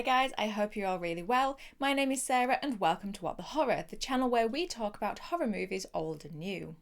Hi guys, I hope you're all really well. My name is Sarah and welcome to What the Horror, the channel where we talk about horror movies old and new.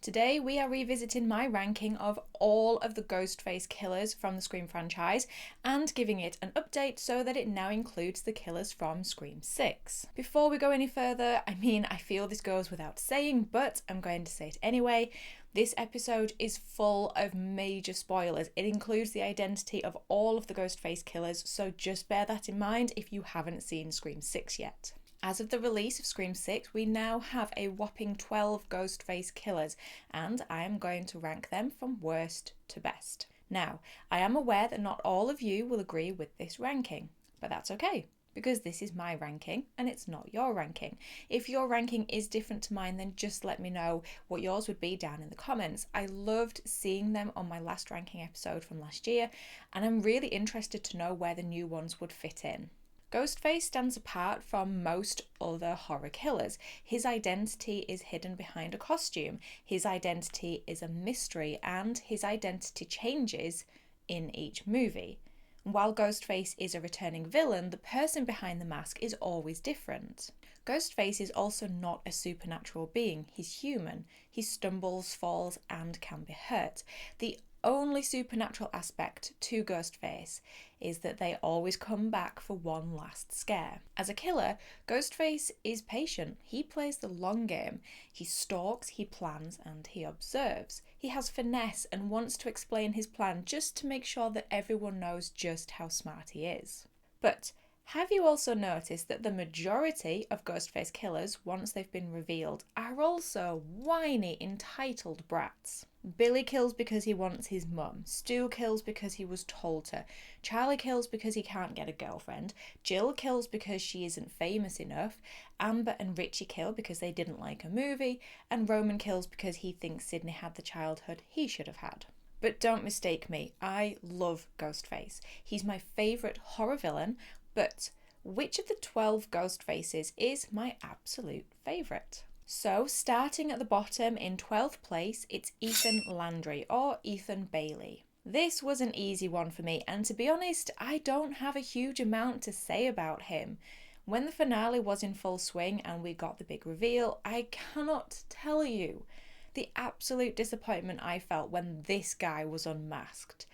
Today we are revisiting my ranking of all of the Ghostface killers from the Scream franchise and giving it an update so that it now includes the killers from Scream 6. Before we go any further, I feel this goes without saying, but I'm going to say it anyway. This episode is full of major spoilers. It includes the identity of all of the Ghostface killers, so just bear that in mind if you haven't seen Scream 6 yet. As of the release of Scream 6, we now have a whopping 12 Ghostface killers, and I am going to rank them from worst to best. Now, I am aware that not all of you will agree with this ranking, but that's okay, because this is my ranking and it's not your ranking. If your ranking is different to mine, then just let me know what yours would be down in the comments. I loved seeing them on my last ranking episode from last year, and I'm really interested to know where the new ones would fit in. Ghostface stands apart from most other horror killers. His identity is hidden behind a costume, his identity is a mystery, and his identity changes in each movie. While Ghostface is a returning villain, the person behind the mask is always different. Ghostface is also not a supernatural being, he's human. He stumbles, falls, and can be hurt. The only supernatural aspect to Ghostface is that they always come back for one last scare. As a killer, Ghostface is patient. He plays the long game. He stalks, he plans, and he observes. He has finesse and wants to explain his plan just to make sure that everyone knows just how smart he is. But have you also noticed that the majority of Ghostface killers, once they've been revealed, are also whiny, entitled brats? Billy kills because he wants his mum, Stu kills because he was told to, Charlie kills because he can't get a girlfriend, Jill kills because she isn't famous enough, Amber and Richie kill because they didn't like a movie, and Roman kills because he thinks Sydney had the childhood he should have had. But don't mistake me, I love Ghostface. He's my favourite horror villain, but which of the 12 Ghostfaces is my absolute favourite? So, starting at the bottom in 12th place, it's Ethan Landry, or Ethan Bailey. This was an easy one for me, and to be honest, I don't have a huge amount to say about him. When the finale was in full swing and we got the big reveal, I cannot tell you the absolute disappointment I felt when this guy was unmasked.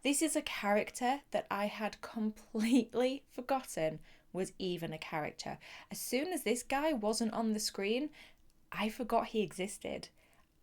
This is a character that I had completely forgotten was even a character. As soon as this guy wasn't on the screen, I forgot he existed.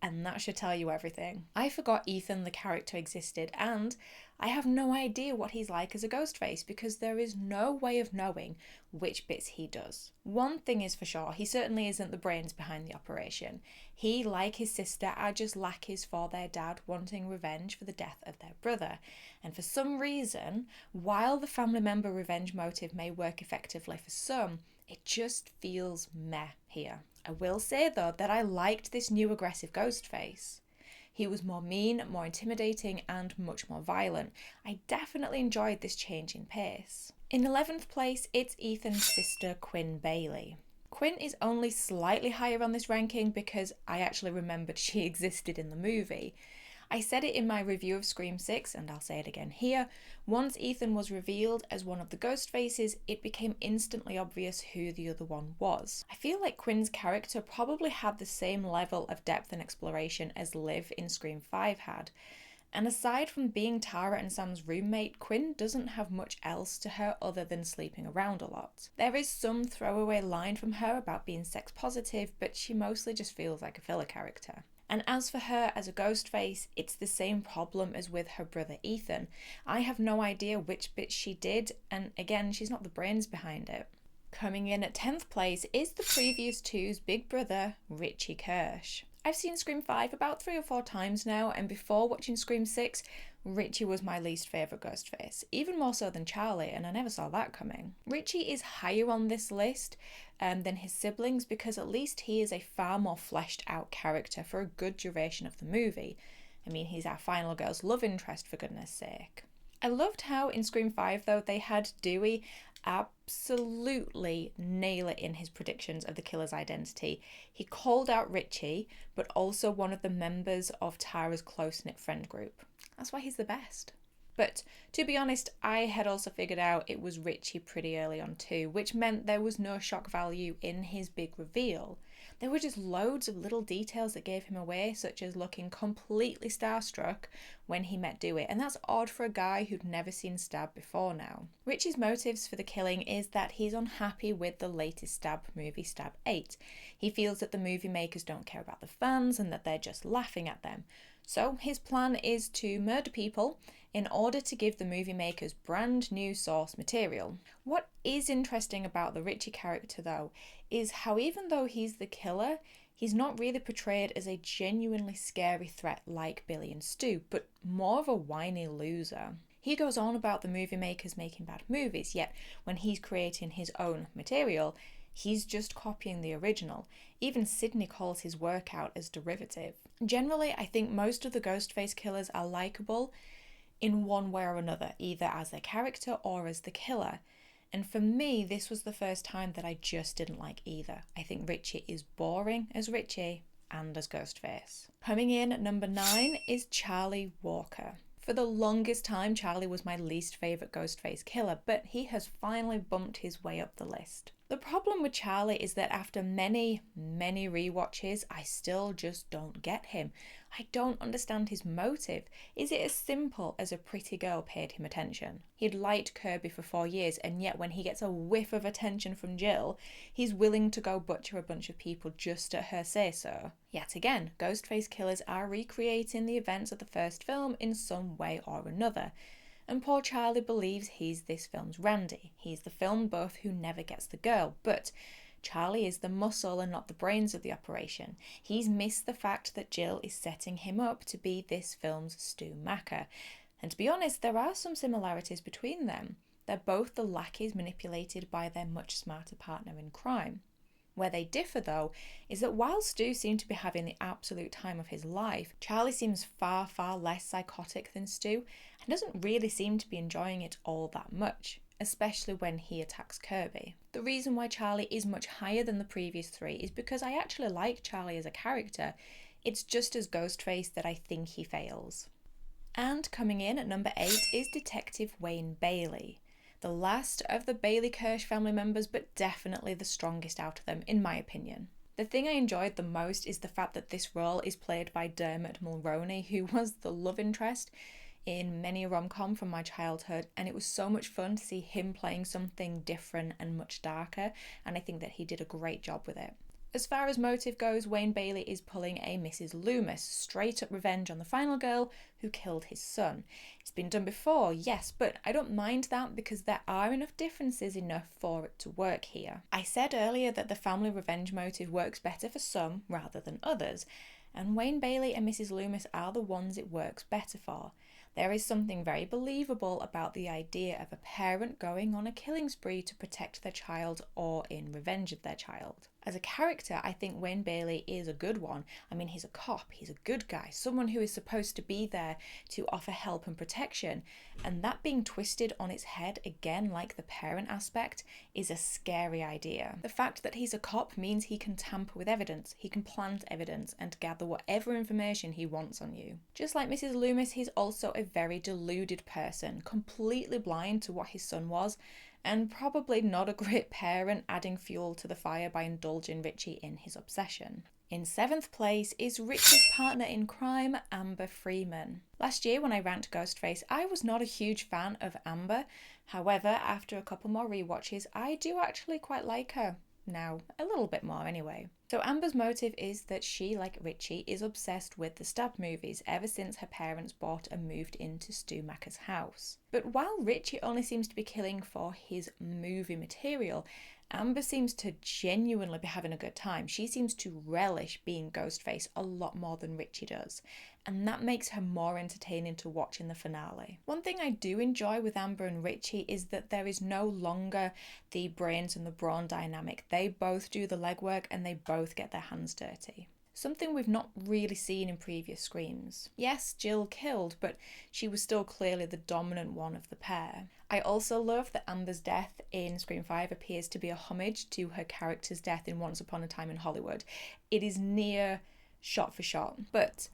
And that should tell you everything. I forgot Ethan the character existed, and I have no idea what he's like as a Ghostface because there is no way of knowing which bits he does. One thing is for sure, he certainly isn't the brains behind the operation. He, like his sister, are just lackeys for their dad wanting revenge for the death of their brother. And for some reason, while the family member revenge motive may work effectively for some, it just feels meh here. I will say though that I liked this new aggressive Ghostface. He was more mean, more intimidating, and much more violent. I definitely enjoyed this change in pace. In 11th place, it's Ethan's sister, Quinn Bailey. Quinn is only slightly higher on this ranking because I actually remembered she existed in the movie. I said it in my review of Scream 6, and I'll say it again here. Once Ethan was revealed as one of the Ghostfaces, it became instantly obvious who the other one was. I feel like Quinn's character probably had the same level of depth and exploration as Liv in Scream 5 had. And aside from being Tara and Sam's roommate, Quinn doesn't have much else to her other than sleeping around a lot. There is some throwaway line from her about being sex positive, but she mostly just feels like a filler character. And as for her as a Ghostface, it's the same problem as with her brother Ethan. I have no idea which bit she did, and again, she's not the brains behind it. Coming in at 10th place is the previous two's big brother, Richie Kirsch. I've seen Scream 5 about 3 or 4 times now, and before watching Scream 6, Richie was my least favourite Ghostface, even more so than Charlie, and I never saw that coming. Richie is higher on this list than his siblings because at least he is a far more fleshed out character for a good duration of the movie. He's our final girl's love interest, for goodness sake. I loved how in Scream 5 though they had Dewey absolutely nail it in his predictions of the killer's identity. He called out Richie, but also one of the members of Tara's close-knit friend group. That's why he's the best. But to be honest, I had also figured out it was Richie pretty early on too, which meant there was no shock value in his big reveal. There were just loads of little details that gave him away, such as looking completely starstruck when he met Dewey, and that's odd for a guy who'd never seen Stab before now. Richie's motives for the killing is that he's unhappy with the latest Stab movie, Stab 8. He feels that the movie makers don't care about the fans and that they're just laughing at them. So his plan is to murder people in order to give the movie makers brand new source material. What is interesting about the Richie character though is how even though he's the killer, he's not really portrayed as a genuinely scary threat like Billy and Stu, but more of a whiny loser. He goes on about the movie makers making bad movies, yet when he's creating his own material, he's just copying the original. Even Sidney calls his work out as derivative. Generally, I think most of the Ghostface killers are likeable in one way or another, either as their character or as the killer. And for me, this was the first time that I just didn't like either. I think Richie is boring as Richie and as Ghostface. Coming in at number 9 is Charlie Walker. For the longest time, Charlie was my least favourite Ghostface killer, but he has finally bumped his way up the list. The problem with Charlie is that after many rewatches, I still just don't get him. I don't understand his motive. Is it as simple as a pretty girl paid him attention? He'd liked Kirby for 4 years, and yet when he gets a whiff of attention from Jill, he's willing to go butcher a bunch of people just at her say-so. Yet again, Ghostface killers are recreating the events of the first film in some way or another. And poor Charlie believes he's this film's Randy. He's the film buff who never gets the girl, but Charlie is the muscle and not the brains of the operation. He's missed the fact that Jill is setting him up to be this film's Stu Macker. And to be honest, there are some similarities between them. They're both the lackeys manipulated by their much smarter partner in crime. Where they differ, though, is that while Stu seemed to be having the absolute time of his life, Charlie seems far less psychotic than Stu and doesn't really seem to be enjoying it all that much, especially when he attacks Kirby. The reason why Charlie is much higher than the previous 3 is because I actually like Charlie as a character. It's just as Ghostface that I think he fails. And coming in at number 8 is Detective Wayne Bailey. The last of the Bailey Kirsch family members, but definitely the strongest out of them, in my opinion. The thing I enjoyed the most is the fact that this role is played by Dermot Mulroney, who was the love interest in many a rom-com from my childhood, and it was so much fun to see him playing something different and much darker, and I think that he did a great job with it. As far as motive goes, Wayne Bailey is pulling a Mrs. Loomis, straight up revenge on the final girl who killed his son. It's been done before, yes, but I don't mind that because there are enough differences for it to work here. I said earlier that the family revenge motive works better for some rather than others, and Wayne Bailey and Mrs. Loomis are the ones it works better for. There is something very believable about the idea of a parent going on a killing spree to protect their child or in revenge of their child. As a character, I think Wayne Bailey is a good one. I mean, he's a cop, he's a good guy, someone who is supposed to be there to offer help and protection. And that being twisted on its head again, like the parent aspect, is a scary idea. The fact that he's a cop means he can tamper with evidence, he can plant evidence and gather whatever information he wants on you. Just like Mrs. Loomis, he's also a very deluded person, completely blind to what his son was, and probably not a great parent, adding fuel to the fire by indulging Richie in his obsession. In 7th place is Richie's partner in crime, Amber Freeman. Last year when I ranked Ghostface, I was not a huge fan of Amber. However, after a couple more rewatches, I do actually quite like her. Now, a little bit more anyway. So Amber's motive is that she, like Richie, is obsessed with the Stab movies ever since her parents bought and moved into Stu Macker's house. But while Richie only seems to be killing for his movie material, Amber seems to genuinely be having a good time. She seems to relish being Ghostface a lot more than Richie does, and that makes her more entertaining to watch in the finale. One thing I do enjoy with Amber and Richie is that there is no longer the brains and the brawn dynamic. They both do the legwork and they both get their hands dirty. Something we've not really seen in previous Screams. Yes, Jill killed, but she was still clearly the dominant one of the pair. I also love that Amber's death in Scream 5 appears to be a homage to her character's death in Once Upon a Time in Hollywood. It is near shot for shot, but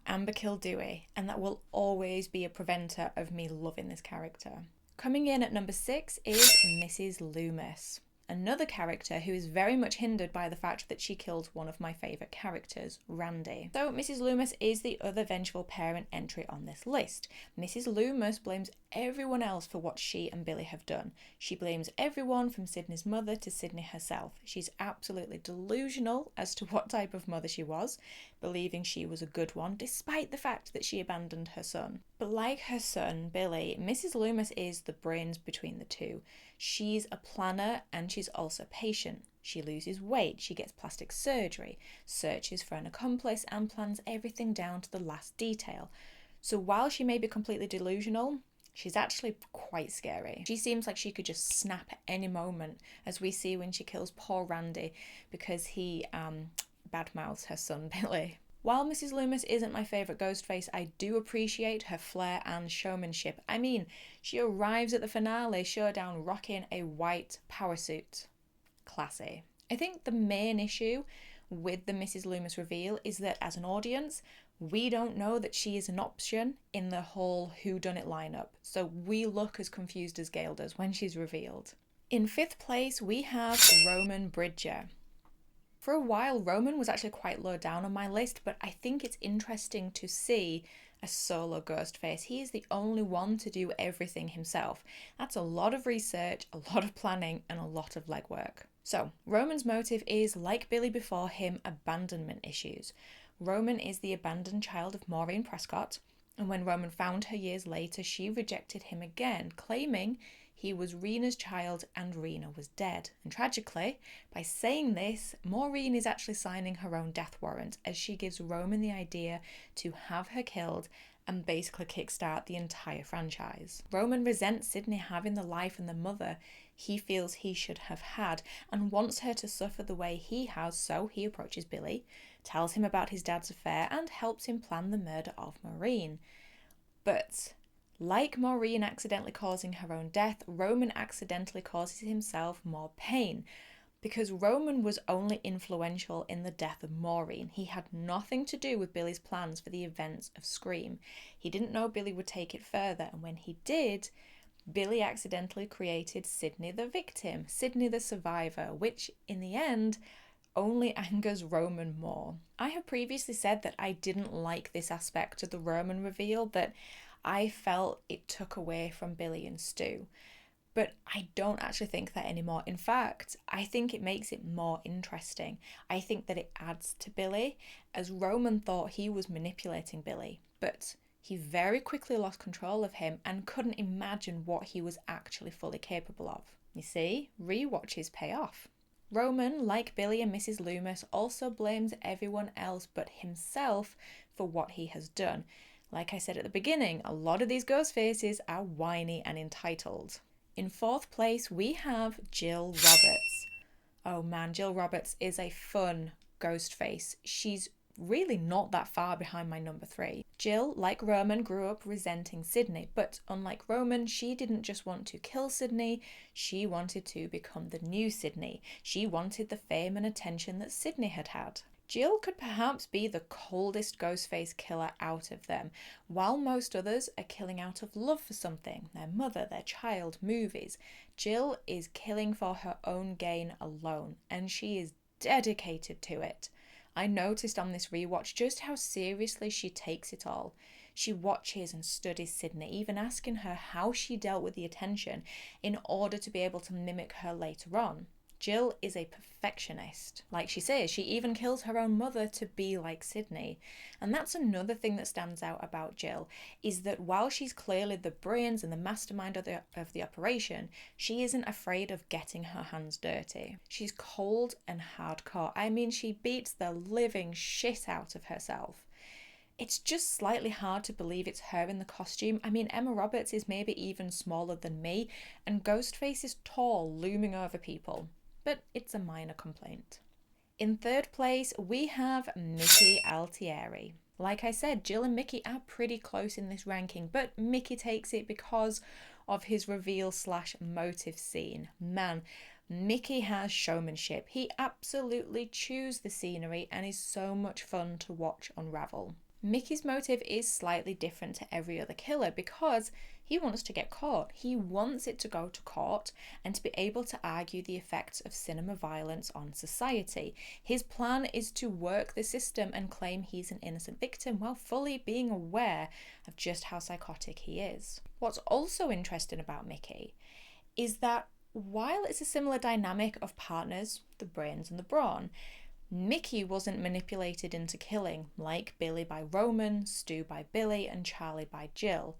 Amber killed Dewey, and that will always be a preventer of me loving this character. Coming in at number 6 is Mrs. Loomis, another character who is very much hindered by the fact that she killed one of my favourite characters, Randy. So Mrs. Loomis is the other vengeful parent entry on this list. Mrs. Loomis blames everyone else for what she and Billy have done. She blames everyone from Sydney's mother to Sydney herself. She's absolutely delusional as to what type of mother she was, believing she was a good one despite the fact that she abandoned her son. But like her son, Billy, Mrs. Loomis is the brains between the two. She's a planner and she's also patient. She loses weight, she gets plastic surgery, searches for an accomplice and plans everything down to the last detail. So while she may be completely delusional, she's actually quite scary. She seems like she could just snap at any moment, as we see when she kills poor Randy because he badmouths her son Billy. While Mrs. Loomis isn't my favourite Ghostface, I do appreciate her flair and showmanship. I mean, she arrives at the finale showdown rocking a white power suit. Classy. I think the main issue with the Mrs. Loomis reveal is that as an audience, we don't know that she is an option in the whole whodunit lineup, so we look as confused as Gail does when she's revealed. In 5th place, we have Roman Bridger. For a while, Roman was actually quite low down on my list, but I think it's interesting to see a solo Ghostface. He is the only one to do everything himself. That's a lot of research, a lot of planning, and a lot of legwork. So, Roman's motive is, like Billy before him, abandonment issues. Roman is the abandoned child of Maureen Prescott, and when Roman found her years later, she rejected him again, claiming he was Rena's child and Rena was dead. And tragically, by saying this, Maureen is actually signing her own death warrant as she gives Roman the idea to have her killed and basically kickstart the entire franchise. Roman resents Sydney having the life and the mother he feels he should have had and wants her to suffer the way he has, so he approaches Billy, tells him about his dad's affair and helps him plan the murder of Maureen. But like Maureen accidentally causing her own death, Roman accidentally causes himself more pain. Because Roman was only influential in the death of Maureen, he had nothing to do with Billy's plans for the events of Scream. He didn't know Billy would take it further, and when he did, Billy accidentally created Sydney the victim, Sydney the survivor, which in the end only angers Roman more. I have previously said that I didn't like this aspect of the Roman reveal, that I felt it took away from Billy and Stu. But I don't actually think that anymore. In fact, I think it makes it more interesting. I think that it adds to Billy, as Roman thought he was manipulating Billy, but he very quickly lost control of him and couldn't imagine what he was actually fully capable of. You see, rewatches pay off. Roman, like Billy and Mrs. Loomis, also blames everyone else but himself for what he has done. Like I said at the beginning, a lot of these ghost faces are whiny and entitled. In 4th place, we have Jill Roberts. Oh man, Jill Roberts is a fun ghost face. She's really not that far behind my number 3. Jill, like Roman, grew up resenting Sydney, but unlike Roman, she didn't just want to kill Sydney, she wanted to become the new Sydney. She wanted the fame and attention that Sydney had had. Jill could perhaps be the coldest Ghostface killer out of them. While most others are killing out of love for something, their mother, their child, movies, Jill is killing for her own gain alone, and she is dedicated to it. I noticed on this rewatch just how seriously she takes it all. She watches and studies Sydney, even asking her how she dealt with the attention in order to be able to mimic her later on. Jill is a perfectionist. Like she says, she even kills her own mother to be like Sydney. And that's another thing that stands out about Jill, is that while she's clearly the brains and the mastermind of the operation, she isn't afraid of getting her hands dirty. She's cold and hardcore. I mean, she beats the living shit out of herself. It's just slightly hard to believe it's her in the costume. I mean, Emma Roberts is maybe even smaller than me, and Ghostface is tall, looming over people. But it's a minor complaint. In 3rd place, we have Mickey Altieri. Like I said, Jill and Mickey are pretty close in this ranking, but Mickey takes it because of his reveal/motive scene. Man, Mickey has showmanship. He absolutely chews the scenery and is so much fun to watch unravel. Mickey's motive is slightly different to every other killer because he wants to get caught. He wants it to go to court and to be able to argue the effects of cinema violence on society. His plan is to work the system and claim he's an innocent victim while fully being aware of just how psychotic he is. What's also interesting about Mickey is that while it's a similar dynamic of partners, the brains and the brawn, Mickey wasn't manipulated into killing like Billy by Roman, Stu by Billy, and Charlie by Jill.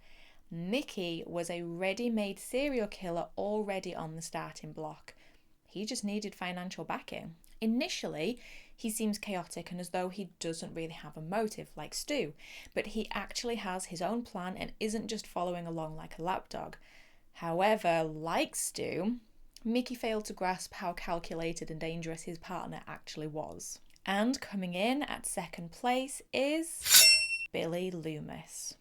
Mickey was a ready-made serial killer already on the starting block. He just needed financial backing. Initially, he seems chaotic and as though he doesn't really have a motive like Stu, but he actually has his own plan and isn't just following along like a lapdog. However, like Stu, Mickey failed to grasp how calculated and dangerous his partner actually was. And coming in at second place is Billy Loomis.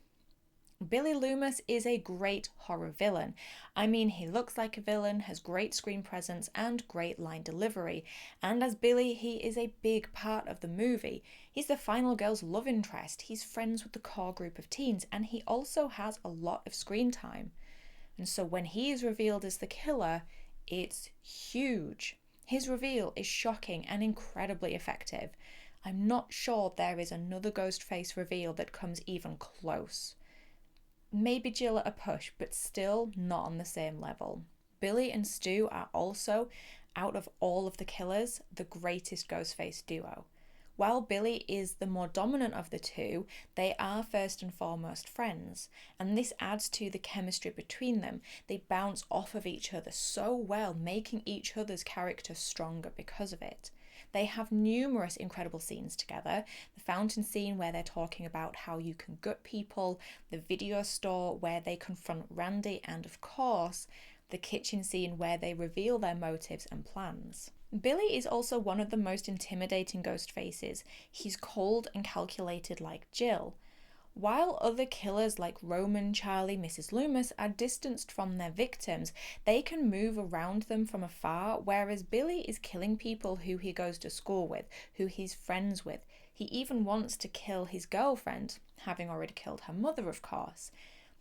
Billy Loomis is a great horror villain. I mean, he looks like a villain, has great screen presence and great line delivery. And as Billy, he is a big part of the movie. He's the final girl's love interest, he's friends with the core group of teens, and he also has a lot of screen time. And so when he is revealed as the killer, it's huge. His reveal is shocking and incredibly effective. I'm not sure there is another Ghostface reveal that comes even close. Maybe Jill at a push, but still not on the same level. Billy and Stu are also, out of all of the killers, the greatest Ghostface duo. While Billy is the more dominant of the two, they are first and foremost friends, and this adds to the chemistry between them. They bounce off of each other so well, making each other's characters stronger because of it. They have numerous incredible scenes together. The fountain scene where they're talking about how you can gut people, the video store where they confront Randy, and of course, the kitchen scene where they reveal their motives and plans. Billy is also one of the most intimidating ghost faces. He's cold and calculated like Jill. While other killers like Roman, Charlie, Mrs. Loomis are distanced from their victims, they can move around them from afar, whereas Billy is killing people who he goes to school with, who he's friends with. He even wants to kill his girlfriend, having already killed her mother, of course.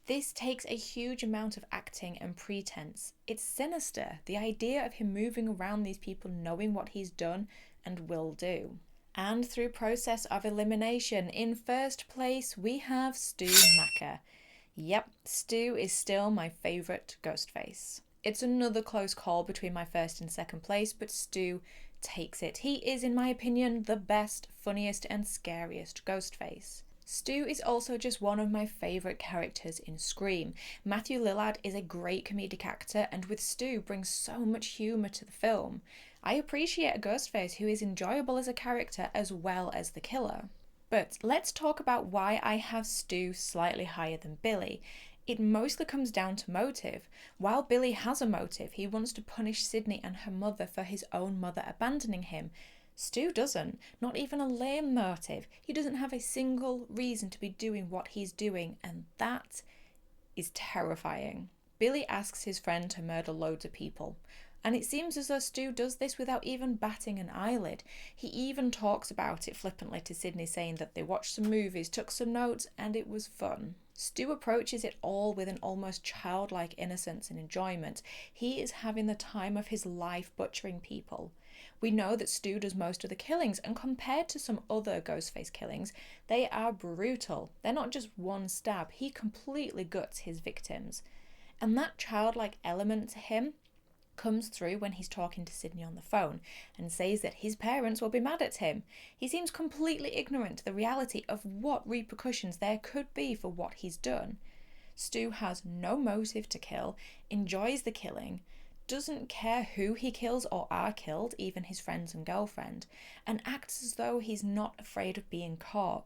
This takes a huge amount of acting and pretense. It's sinister, the idea of him moving around these people knowing what he's done and will do. And through process of elimination, in first place we have Stu Macker. Yep, Stu is still my favourite Ghostface. It's another close call between my first and second place, but Stu takes it. He is, in my opinion, the best, funniest and scariest Ghostface. Stu is also just one of my favourite characters in Scream. Matthew Lillard is a great comedic actor and with Stu brings so much humour to the film. I appreciate a Ghostface who is enjoyable as a character as well as the killer. But let's talk about why I have Stu slightly higher than Billy. It mostly comes down to motive. While Billy has a motive, he wants to punish Sydney and her mother for his own mother abandoning him. Stu doesn't, not even a lame motive. He doesn't have a single reason to be doing what he's doing, and that is terrifying. Billy asks his friend to murder loads of people, and it seems as though Stu does this without even batting an eyelid. He even talks about it flippantly to Sydney, saying that they watched some movies, took some notes, and it was fun. Stu approaches it all with an almost childlike innocence and enjoyment. He is having the time of his life butchering people. We know that Stu does most of the killings, and compared to some other Ghostface killings, they are brutal. They're not just one stab, he completely guts his victims. And that childlike element to him comes through when he's talking to Sydney on the phone and says that his parents will be mad at him. He seems completely ignorant to the reality of what repercussions there could be for what he's done. Stu has no motive to kill, enjoys the killing, doesn't care who he kills or are killed, even his friends and girlfriend, and acts as though he's not afraid of being caught.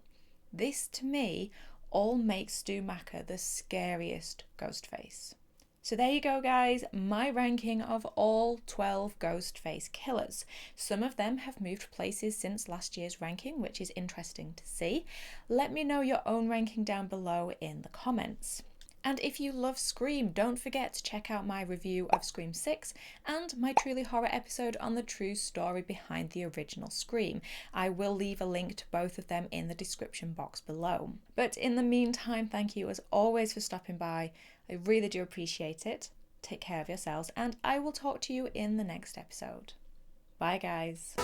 This, to me, all makes Stu Macker the scariest Ghostface. So there you go, guys, my ranking of all 12 Ghostface killers. Some of them have moved places since last year's ranking, which is interesting to see. Let me know your own ranking down below in the comments. And if you love Scream, don't forget to check out my review of Scream 6 and my Truly Horror episode on the true story behind the original Scream. I will leave a link to both of them in the description box below. But in the meantime, thank you as always for stopping by. I really do appreciate it. Take care of yourselves, and I will talk to you in the next episode. Bye, guys.